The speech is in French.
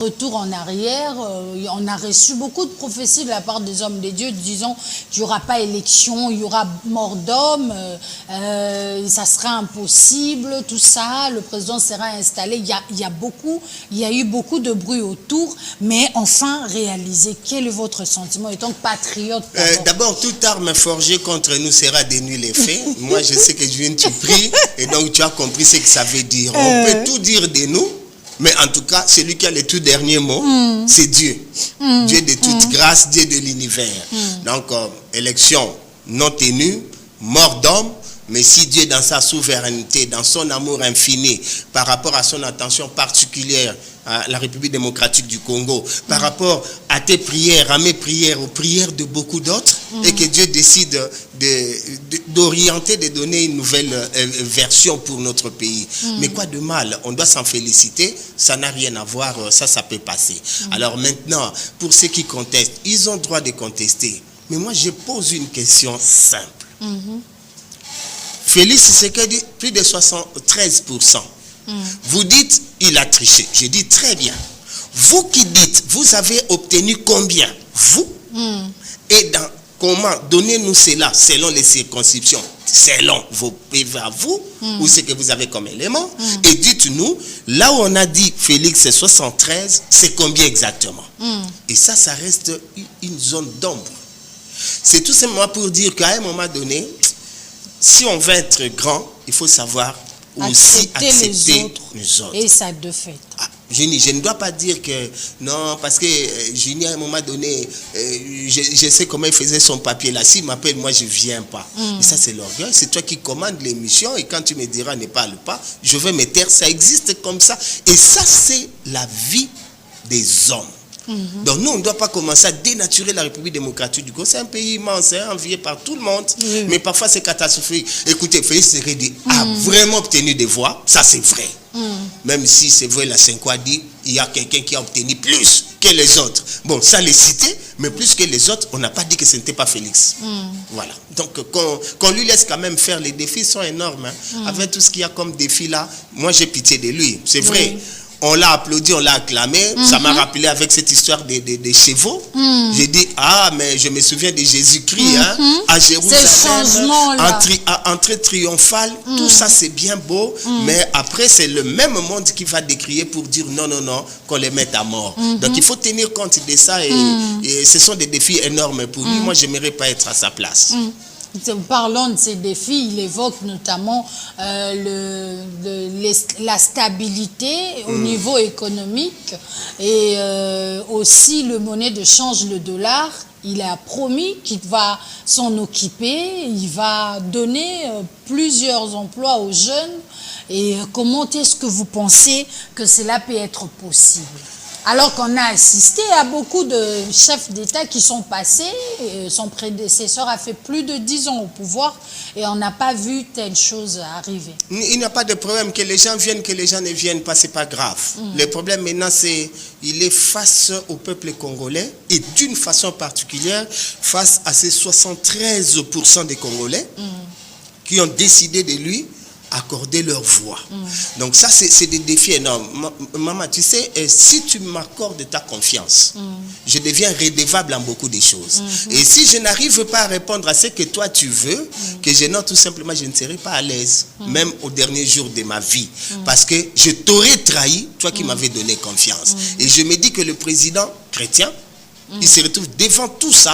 Retour en arrière, on a reçu beaucoup de prophéties de la part des hommes de Dieu disant qu'il n'y aura pas élection, il y aura mort d'homme, ça sera impossible, tout ça, le président sera installé. Il y a eu beaucoup de bruit autour, mais enfin réalisé. Quel est votre sentiment étant patriote? D'abord, toute arme forgée contre nous sera dénuée les faits. Moi, je sais que je viens, tu pries, et donc tu as compris ce que ça veut dire. On peut tout dire de nous. Mais en tout cas, celui qui a le tout dernier mot, c'est Dieu. Dieu de toute grâce, Dieu de l'univers. Donc, élection non tenue, mort d'homme, mais si Dieu, dans sa souveraineté, dans son amour infini, par rapport à son attention particulière à la République démocratique du Congo, par rapport à tes prières, à mes prières, aux prières de beaucoup d'autres, et que Dieu décide d'orienter, de donner une nouvelle version pour notre pays. Mais quoi de mal? On doit s'en féliciter, ça n'a rien à voir, ça peut passer. Alors maintenant, pour ceux qui contestent, ils ont le droit de contester. Mais moi, je pose une question simple. Félix Tshisekedi, plus de 73%. Vous dites, il a triché. Je dis très bien. Vous qui dites, vous avez obtenu combien? Vous? Et comment? Donnez-nous cela selon les circonscriptions, selon vos PV à vous, ou ce que vous avez comme élément. Et dites-nous, là où on a dit Félix c'est 73, c'est combien exactement? Et ça reste une zone d'ombre. C'est tout simplement pour dire qu'à un moment donné, si on veut être grand, il faut savoir aussi accepter les autres. Et ça de fait. Je ne dois pas dire que non, parce que Juni, à un moment donné, je sais comment il faisait son papier là. S'il m'appelle, moi je ne viens pas. Et ça, c'est l'orgueil. C'est toi qui commandes l'émission. Et quand tu me diras ne parle pas, je vais me taire. Ça existe comme ça. Et ça, c'est la vie des hommes. Donc nous, on ne doit pas commencer à dénaturer la République démocratique du Congo. C'est un pays immense, envié par tout le monde, mais parfois c'est catastrophique. Écoutez, Félix Tshisekedi a vraiment obtenu des voix, ça c'est vrai. Même si c'est vrai, la Senko a dit, il y a quelqu'un qui a obtenu plus que les autres. Bon, ça les citait, mais plus que les autres, on n'a pas dit que ce n'était pas Félix. Voilà. Donc qu'on lui laisse quand même faire, les défis sont énormes. Avec tout ce qu'il y a comme défi là, moi j'ai pitié de lui, c'est vrai. On l'a applaudi, on l'a acclamé. Ça m'a rappelé avec cette histoire des chevaux. J'ai dit, mais je me souviens de Jésus-Christ à Jérusalem, entrée triomphale. Tout ça, c'est bien beau. Mais après, c'est le même monde qui va décrier pour dire non, qu'on les mette à mort. Donc, il faut tenir compte de ça. Et ce sont des défis énormes pour lui. Moi, je n'aimerais pas être à sa place. Parlons de ces défis, il évoque notamment la stabilité au niveau économique et aussi le monnaie de change, le dollar. Il a promis qu'il va s'en occuper, il va donner plusieurs emplois aux jeunes. Et comment est-ce que vous pensez que cela peut être possible ? Alors qu'on a assisté à beaucoup de chefs d'État qui sont passés, son prédécesseur a fait plus de 10 ans au pouvoir et on n'a pas vu telle chose arriver. Il n'y a pas de problème, que les gens viennent, que les gens ne viennent pas, c'est pas grave. Le problème maintenant, c'est il est face au peuple congolais et d'une façon particulière face à ces 73% des Congolais qui ont décidé de lui accorder leur voix. Donc ça, c'est des défis énormes. Maman, tu sais, si tu m'accordes ta confiance, je deviens redevable en beaucoup de choses. Et si je n'arrive pas à répondre à ce que toi tu veux, que je note tout simplement, je ne serai pas à l'aise, même au dernier jour de ma vie. Parce que je t'aurais trahi, toi qui m'avais donné confiance. Et je me dis que le président chrétien, il se retrouve devant tout ça.